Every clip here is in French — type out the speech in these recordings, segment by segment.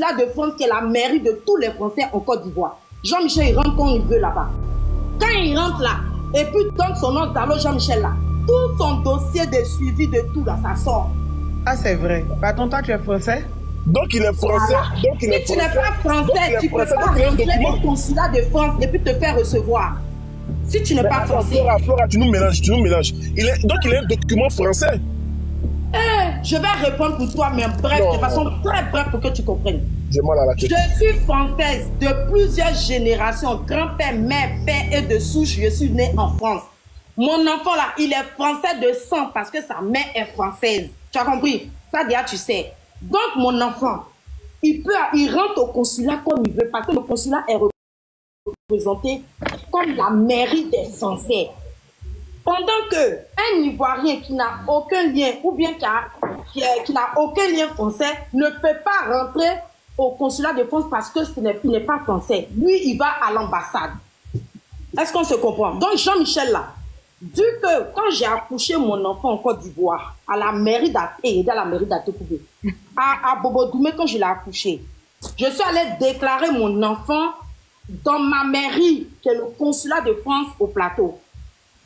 consulat de France qui est la mairie de tous les Français en Côte d'Ivoire. Jean-Michel, il rentre quand il veut là-bas. Quand il rentre là, et puis donne son nom Zalo Jean-Michel là, tout son dossier de suivi de tout là, ça sort. Ah, c'est vrai. Pardon, toi, tu es français? Donc il est français. Voilà. Donc il est Si tu n'es pas français, tu ne peux pas rentrer au consulat de France et puis te faire recevoir. Si tu n'es pas français. Flora, tu nous mélanges, donc il est un document français. Je vais répondre pour toi, mais bref, de façon très brève pour que tu comprennes. J'ai mal à la tête. Je suis française de plusieurs générations, grand-père, mère, père et de souche, je suis née en France. Mon enfant là, il est français de sang parce que sa mère est française. Tu as compris? Ça déjà tu sais. Donc mon enfant, il rentre au consulat comme il veut parce que le consulat est représenté comme la mairie des Français. Pendant que un Ivoirien qui n'a aucun lien ou bien qui n'a aucun lien français ne peut pas rentrer au consulat de France parce que il n'est pas français. Lui, il va à l'ambassade. Est-ce qu'on se comprend? Donc Jean-Michel là, vu que quand j'ai accouché mon enfant en Côte d'Ivoire, à la mairie d'Atékoubé, à Bobo Doumé, quand je l'ai accouché, je suis allée déclarer mon enfant dans ma mairie, qui est le consulat de France au plateau.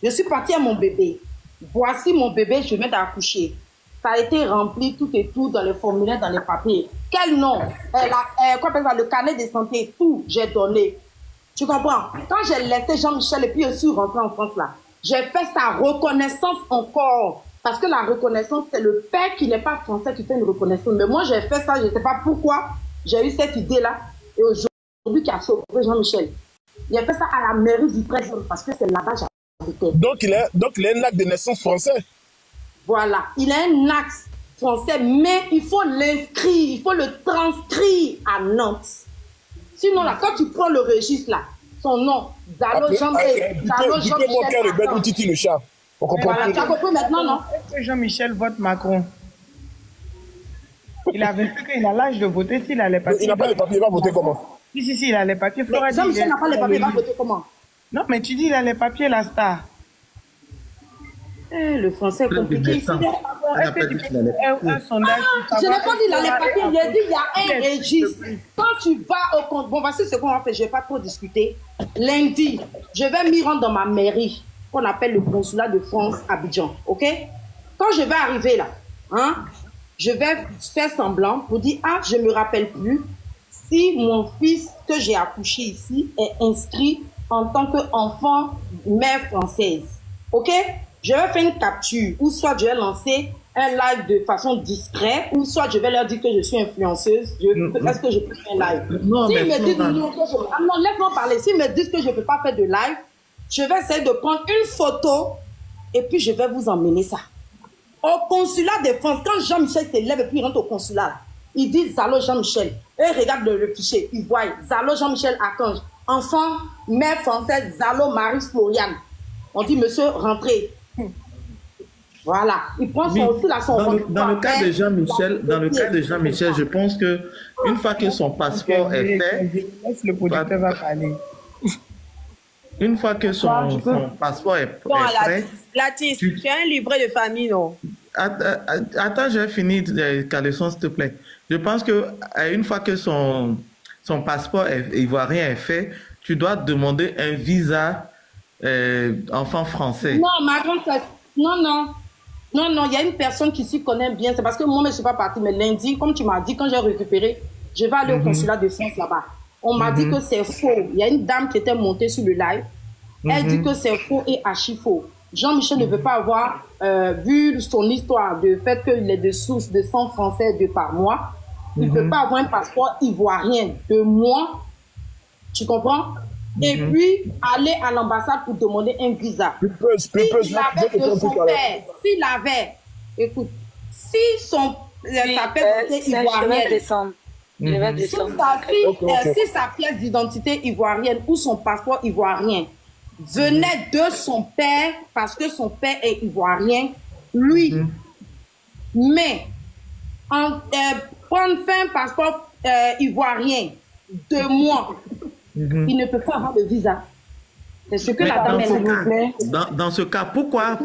Je suis partie à mon bébé. Voici mon bébé, je viens d'accoucher. Ça a été rempli tout et tout dans les formulaires, dans les papiers. Quel nom? Le carnet de santé, tout, j'ai donné. Tu comprends? Quand j'ai laissé Jean-Michel et puis je suis rentrée en France là, j'ai fait sa reconnaissance encore. Parce que la reconnaissance, c'est le père qui n'est pas français qui fait une reconnaissance. Mais moi, j'ai fait ça, je ne sais pas pourquoi. J'ai eu cette idée-là. Et aujourd'hui, qui a sauvé Jean-Michel. J'ai fait ça à la mairie du 13e parce que c'est là-bas que j'habitais. Donc, il a un acte de naissance français. Voilà. Il a un acte français, mais il faut l'inscrire, il faut le transcrire à Nantes. Sinon, là, quand tu prends le registre, là, son nom, Zalo Jean-Michel. Le chat. On comprend voilà, tu as compris maintenant, non? Est-ce que Jean-Michel vote Macron? Il avait fait qu'il a l'âge de voter s'il a les papiers. Il n'a pas les papiers, il va voter comment? Si, il a les papiers. Jean-Michel n'a pas les papiers, il va voter comment? Non, mais tu dis il a les papiers, la star. Le français est compliqué. Est-ce que tu peux un sondage? Je n'ai pas dit il a les papiers, j'ai dit il y a un registre. Quand tu vas au compte, bon, voici ce qu'on va faire, je ne vais pas trop discuter. Lundi, je vais m'y rendre dans ma mairie, qu'on appelle le consulat de France Abidjan, ok? Quand je vais arriver là, hein, je vais faire semblant pour dire, ah, je ne me rappelle plus si mon fils que j'ai accouché ici est inscrit en tant qu'enfant mère française, ok? Je vais faire une capture, ou soit je vais lancer un live de façon discrète, ou soit je vais leur dire que je suis influenceuse. Est-ce que je peux faire un live? Non, S'ils me disent non, laisse-moi parler. S'ils me disent que je ne peux pas faire de live, je vais essayer de prendre une photo et puis je vais vous emmener ça. Au consulat de France, quand Jean-Michel se lève et puis il rentre au consulat, il dit Zalo Jean-Michel. Et regarde le fichier, il voit Zalo Jean-Michel Archange, enfant, mère française, Zalo Marie Floriane. On dit monsieur, rentrez. Voilà, il prend son aussi là son dans le cas de Jean-Michel, je pense que une fois que son passeport est fait, le producteur va parler. Une fois que son passeport est prêt, Latis, tu as un livret de famille, non? Attends, je vais finir ta leçon, s'il te plaît. Je pense que une fois que son passeport ivoirien est fait, tu dois demander un visa enfant français. Non, ma grande sœur, non, il y a une personne qui s'y connaît bien. C'est parce que moi, je ne suis pas partie. Mais lundi, comme tu m'as dit, quand j'ai récupéré, je vais aller au consulat de France là-bas. On m'a dit que c'est faux. Il y a une dame qui était montée sur le live. Elle dit que c'est faux et archi faux. Jean-Michel ne veut pas avoir vu son histoire, de fait qu'il est de source de sang français de par moi. Il ne peut pas avoir un passeport ivoirien de moi. Tu comprends? Et puis, aller à l'ambassade pour demander un visa. S'il avait de son père, s'il avait, écoute, si sa pièce d'identité ivoirienne, si sa pièce d'identité ivoirienne ou son passeport ivoirien venait de son père, parce que son père est ivoirien, lui, mais prendre fin un passeport ivoirien de moi, il ne peut pas avoir de visa. C'est ce que Mais la dame S'il vous plaît. dans ce cas, pourquoi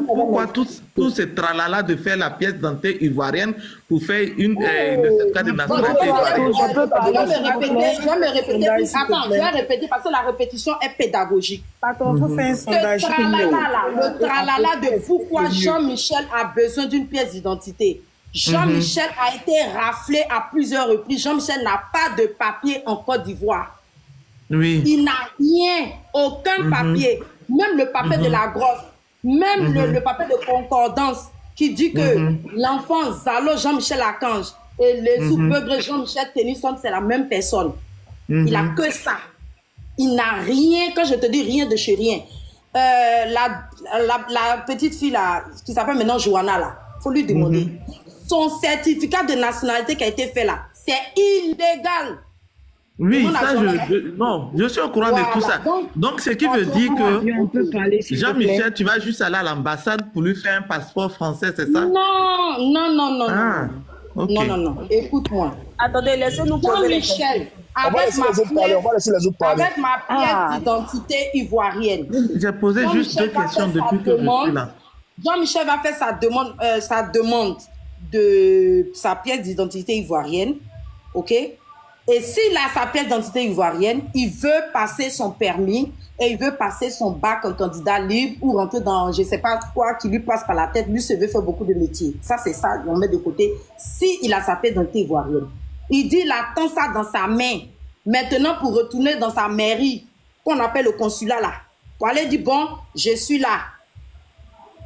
tout ce tralala de faire la pièce d'identité ivoirienne pour faire une certificat de nationalité ivoirienne? Je peux parler, Je vais me répéter. Attends, je vais répéter parce que la répétition est pédagogique. Attends, faut faire un sondage. Le tralala de pourquoi Jean-Michel a besoin d'une pièce d'identité. Jean-Michel a été raflé à plusieurs reprises. Jean-Michel n'a pas de papier en Côte d'Ivoire. Oui. Il n'a rien, aucun papier. Même le papier de la grosse, même le papier de concordance qui dit que l'enfant Zalo Jean-Michel Archange et les sous-beugres Jean-Michel Tennyson, c'est la même personne. Il a que ça. Il n'a rien, quand je te dis rien de chez rien. La petite fille là, qui s'appelle maintenant Johanna là, faut lui demander. Son certificat de nationalité qui a été fait là, c'est illégal. Oui, ça, je suis au courant de tout ça. Donc, ce qui veut dire que Jean-Michel, tu vas juste aller à l'ambassade pour lui faire un passeport français, c'est ça? Non. Ah, ok. Non. Écoute-moi. Attendez, laissez-nous poser les questions. Jean-Michel, On va laisser les autres parler. avec ma pièce d'identité ivoirienne. J'ai posé juste deux questions depuis que je suis là. Jean-Michel va faire sa demande de sa pièce d'identité ivoirienne, ok? Et s'il a sa pièce d'identité ivoirienne, il veut passer son permis et il veut passer son bac en candidat libre ou rentrer dans je ne sais pas quoi qui lui passe par la tête. Lui, se veut faire beaucoup de métiers. Ça, c'est ça, on met de côté. S'il a sa pièce d'identité ivoirienne, il dit il attend ça dans sa main. Maintenant, pour retourner dans sa mairie, qu'on appelle le consulat là, pour aller dire bon, je suis là.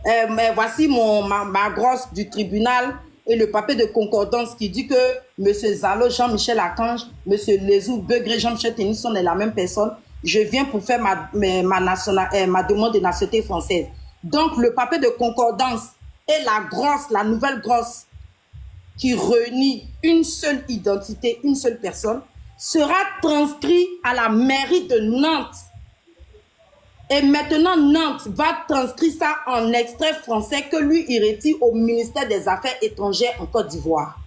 Mais voici ma grosse du tribunal et le papier de concordance qui dit que M. Zalo Jean-Michel Archange, M. Lezou Begré Jean-Michel Tennyson est la même personne. Je viens pour faire ma demande de nationalité française. Donc, le papier de concordance et la nouvelle grosse qui réunit une seule identité, une seule personne, sera transcrit à la mairie de Nantes. Et maintenant, Nantes va transcrire ça en extrait français que lui, il retire au ministère des Affaires étrangères en Côte d'Ivoire.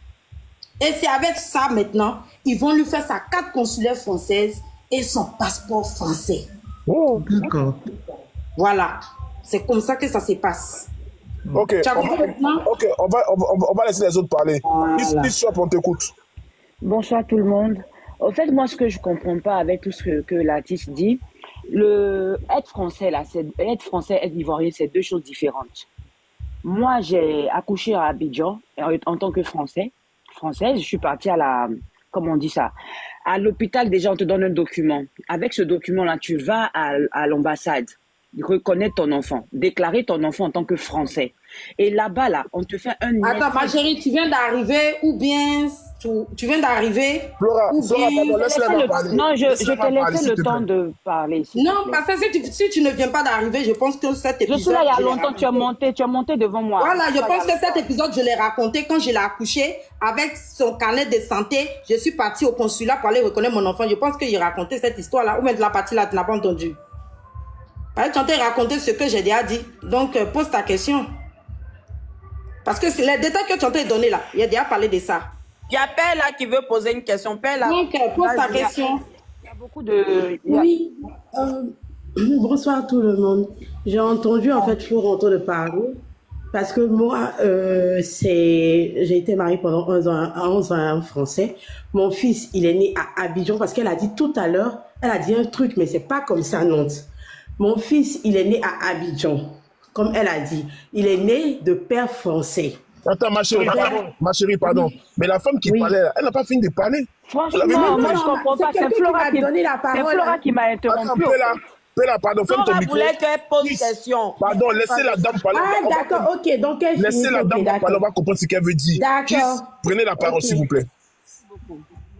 Et c'est avec ça, maintenant, ils vont lui faire sa carte consulaire française et son passeport français. Oh. D'accord. Voilà. C'est comme ça que ça se passe. Ok, on va laisser les autres parler. Voilà. On t'écoute. Bonsoir tout le monde. Au fait, moi, ce que je comprends pas avec tout ce que l'artiste dit, être français, là, être français, être ivoirien, c'est deux choses différentes. Moi, j'ai accouché à Abidjan en tant que française. Je suis partie comment on dit ça? À l'hôpital, déjà, on te donne un document. Avec ce document-là, tu vas à l'ambassade, reconnaître ton enfant, déclarer ton enfant en tant que français. Et là-bas, là, on te fait un... Attends, ma chérie, tu viens d'arriver ou bien... Tu viens d'arriver Flora, pardon, laisse-la parler. Non, je te laisse le temps de parler. Non, parce que si tu ne viens pas d'arriver, je pense que cet épisode... Je suis là il y a longtemps, tu as monté devant moi. Voilà, je pense que cet épisode, je l'ai raconté quand je l'ai accouché avec son carnet de santé. Je suis partie au consulat pour aller reconnaître mon enfant. Je pense qu'il racontait cette histoire-là. Ou même de la partie là, tu n'as pas entendu. Tu es en train de raconter ce que j'ai déjà dit. Donc, pose ta question. Parce que c'est les détails que tu es en train de donner là. Il a déjà parlé de ça. Il y a Père là qui veut poser une question. Père là. Donc, pose ta question. Il y a beaucoup de... Oui. Bonsoir tout le monde. J'ai entendu en fait Florent de parler parce que moi, j'ai été mariée pendant 11 ans à un Français. Mon fils, il est né à Abidjan parce qu'elle a dit tout à l'heure, elle a dit un truc, mais c'est pas comme ça, Nantes. Mon fils, il est né à Abidjan, comme elle a dit. Il est né de père français. Attends, ma chérie, pardon. Mais la femme qui parlait, elle n'a pas fini de parler. Franchement, moi je comprends pas. C'est Flora qui m'a donné la parole. C'est Flora qui m'a interrompu. Attends, pardon, ferme ton micro. Voulait qu'elle pose question. Pardon, laissez la dame parler. Ah, d'accord, ok. Donc, laissez la dame parler, on va comprendre ce qu'elle veut dire. D'accord. Prenez la parole, s'il vous plaît.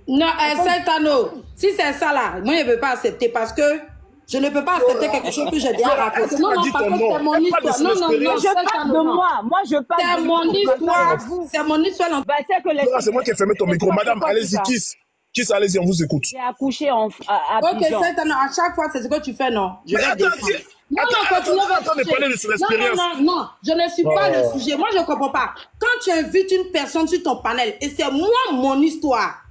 Non, Saitano, si c'est ça là, moi je ne peux pas accepter parce que je ne peux pas accepter quelque chose que j'ai déjà raconté. Non, parce que c'est mon histoire. Non, je parle de moi. Moi, je parle de c'est mon histoire. C'est mon histoire. C'est moi qui ai fermé ton micro. Madame, allez-y, Kiss, allez-y, on vous écoute. J'ai accouché à Ok, Saitano, à chaque fois, c'est ce que tu fais, non? Attends, de parler de son expérience. Non, je ne suis pas le sujet. Moi, je ne comprends pas. Quand tu invites une personne sur ton panel, et c'est moi, mon histoire,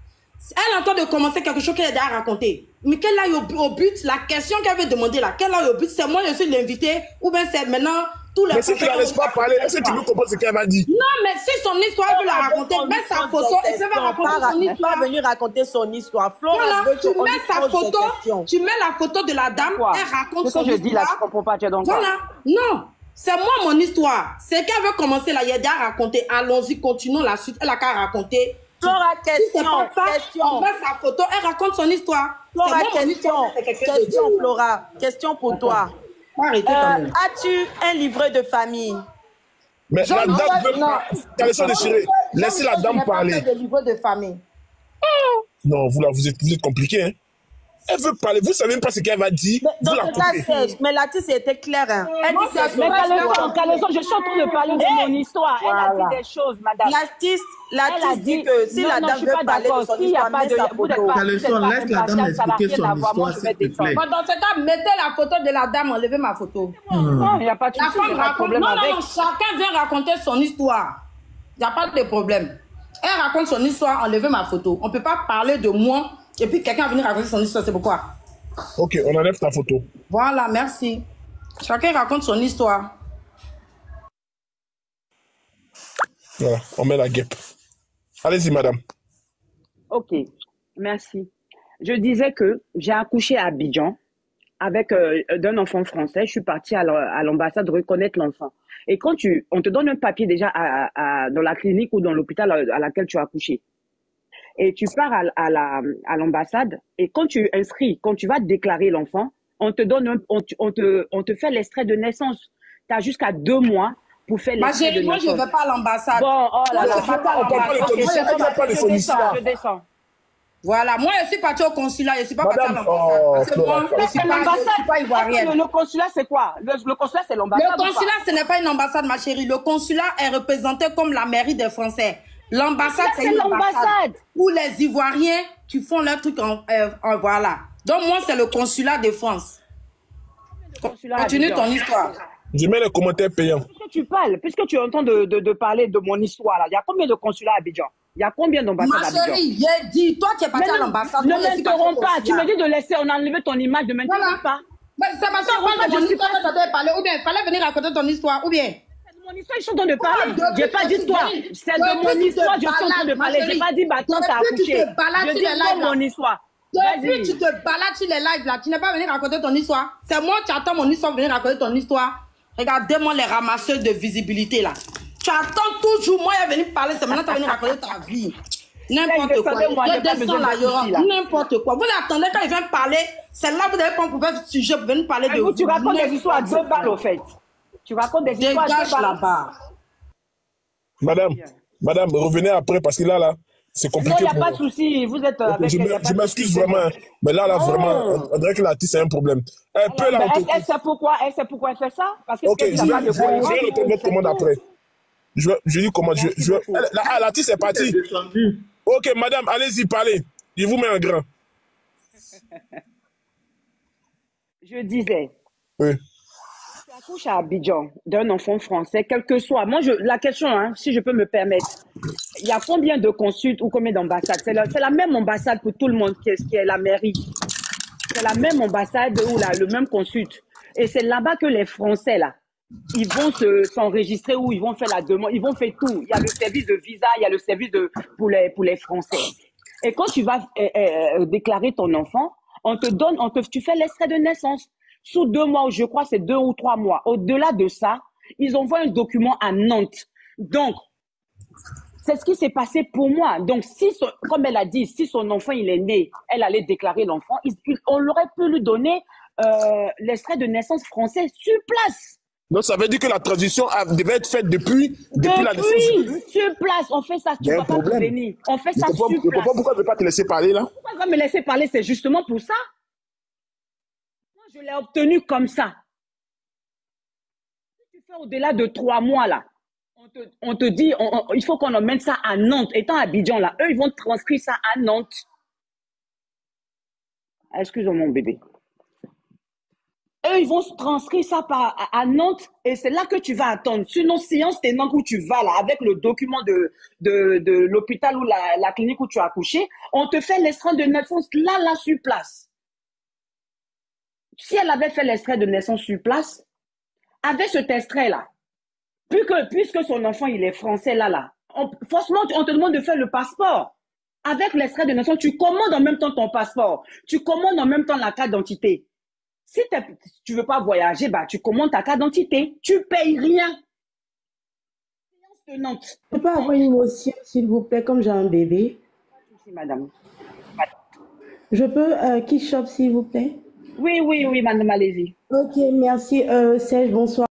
Elle est en train de commencer quelque chose qu'elle a déjà raconté. Mais qu'elle aille au but, la question qu'elle veut demander là, qu'elle aille au but, c'est moi, je suis l'invité, ou bien c'est maintenant tous les... Mais si tu ne la laisses pas parler, est-ce que tu veux comprendre ce qu'elle va dire? Non, mais si son histoire, elle veut la raconter, mets sa photo et elle va raconter son histoire. Pas venir raconter son histoire. Flora, Voilà, tu mets sa photo, tu mets la photo de la dame, elle raconte son histoire. Ce que je dis là, je comprends pas, tu es donc voilà, non. C'est moi mon histoire. C'est qu'elle veut commencer là, il y a déjà raconté. Allons-y, continuons la suite. Elle a qu'à raconter. Flora, question, on met sa photo, elle raconte son histoire. Flora, question, Flora, question pour toi. As-tu un livret de famille? Mais la dame veut pas. Caleçon déchiré. Laissez la dame parler. De livret de famille. Non, vous êtes compliqué, hein. Elle veut parler, vous savez même pas ce qu'elle va dire. Dans ce cas, mais Latis était claire. Hein. Elle dit c'est mais Caleçon, je suis en train de parler de mon histoire. Elle a dit des choses, madame. Latis dit que si la dame veut parler de son histoire, mets sa photo. Caleçon, laisse la dame expliquer son histoire, s'il te plaît. Dans ce cas, mettez la photo de la dame, enlevez ma photo. Non, il n'y a pas de souci, il n'y a pas de problème avec. Non, chacun vient raconter son histoire. Il n'y a pas de problème. Elle raconte son histoire, enlevez ma photo. On ne peut pas parler de moi. Et puis quelqu'un va venir raconter son histoire, c'est pourquoi. Ok, on enlève ta photo. Voilà, merci. Chacun raconte son histoire. Voilà, on met la guêpe. Allez-y, madame. Ok, merci. Je disais que j'ai accouché à Abidjan avec d'un enfant français. Je suis partie à l'ambassade reconnaître l'enfant. Et quand on te donne un papier déjà dans la clinique ou dans l'hôpital à laquelle tu as accouché, et tu pars à l'ambassade, et quand tu inscris, quand tu vas déclarer l'enfant, on te fait l'extrait de naissance. Tu as jusqu'à 2 mois pour faire l'extrait de naissance. Moi, je ne vais pas à l'ambassade. Bon, oh là là. Je descends. Voilà, moi, je suis partie au consulat, je ne suis pas partie à l'ambassade. Parce que moi, je ne suis pas ivoirienne. Le consulat, c'est quoi? Le consulat, c'est l'ambassade. Le consulat, ce n'est pas une ambassade, ma chérie. Le consulat est représenté comme la mairie des Français. L'ambassade, c'est une ambassade où les Ivoiriens qui font leur truc voilà. Donc, moi, c'est le consulat de France. Continue ton histoire. Je mets les commentaires payants. Puisque tu es en train de parler de mon histoire, là, il y a combien de consulats à Abidjan? Il y a combien d'ambassades à Abidjan? Ma chérie, j'ai dit, toi, tu es partie à l'ambassade. Ne m'interromps pas. Tu me dis de laisser, on a enlevé ton image, de m'interrompre pas. C'est parce qu'on parle de mon histoire que tu as parlé, ou bien il fallait venir raconter ton histoire, ou bien. Mon histoire, ils sont en train de parler. Je n'ai pas dit toi. C'est de mon histoire, je suis en train de parler. Je n'ai pas dit, bah, toi, t'as accouché. Je dis pas mon histoire. Depuis tu te balades sur les lives là, tu n'es pas venu raconter ton histoire. C'est moi qui attends mon histoire, venir raconter ton histoire. Regardez-moi les ramasseurs de visibilité là. Tu attends toujours, moi, il est venu parler, c'est maintenant que tu vas venir raconter ta vie. N'importe quoi. Je descends là, n'importe quoi. Vous attendez quand il vient parler, c'est là que vous avez pas un peu sujet pour venir parler de vous. Tu racontes des histoires à 2 balles, au fait. Tu racontes des histoires à 2 balles. là-bas. Madame, revenez après parce que là, c'est compliqué. Non, il n'y a pas de souci. Vous êtes avec. Je m'excuse vraiment. Mais là, vraiment, on dirait que l'artiste c'est un problème. Elle sait pourquoi elle fait ça? Parce que ok, je vais retourner votre commande après. Je dis comment. L'artiste est parti. Ok, madame, allez-y, parlez. Je vous mets un grand. Je disais. Oui. Tu accouches à Abidjan d'un enfant français, quel que soit. Moi, la question, hein, si je peux me permettre, il y a combien de consuls ou combien d'ambassades? C'est la même ambassade pour tout le monde qui est la mairie. C'est la même ambassade ou le même consul. Et c'est là-bas que les Français, là, ils vont s'enregistrer ou ils vont faire la demande, ils vont faire tout. Il y a le service de visa, il y a le service pour les Français. Et quand tu vas déclarer ton enfant, tu fais l'extrait de naissance. Sous 2 mois, je crois c'est 2 ou 3 mois. Au-delà de ça, ils envoient un document à Nantes. Donc, c'est ce qui s'est passé pour moi. Donc, comme elle a dit, si son enfant il est né, elle allait déclarer l'enfant, on aurait pu lui donner l'extrait de naissance français sur place. Donc, ça veut dire que la transition devait être faite depuis la naissance. Oui, sur place, on fait ça. Tu ne vas pas venir. On fait ça sur place. Je ne comprends pas pourquoi je ne vais pas te laisser parler là. Pourquoi elle va me laisser parler? C'est justement pour ça. Moi, je l'ai obtenu comme ça. Si tu fais au-delà de 3 mois là, on te dit, il faut qu'on emmène ça à Nantes. Étant à Abidjan là, eux, ils vont transcrire ça à Nantes. Excuse-moi, mon bébé. eux, ils vont transcrire ça à Nantes et c'est là que tu vas attendre. Sinon, séance tenante où tu vas là, avec le document de l'hôpital ou la clinique où tu as accouché, on te fait l'extrait de naissance là, sur place. Si elle avait fait l'extrait de naissance sur place, avec cet extrait-là, puisque son enfant, il est français là, forcément, on te demande de faire le passeport. Avec l'extrait de naissance, tu commandes en même temps ton passeport. Tu commandes en même temps la carte d'identité. Si tu ne veux pas voyager, bah, tu commandes ta carte d'identité. Tu ne payes rien. Je peux avoir une motion, s'il vous plaît, comme j'ai un bébé. Merci, madame. Je peux qui shop, s'il vous plaît? Oui, madame, allez-y. Ok, merci. Serge, bonsoir.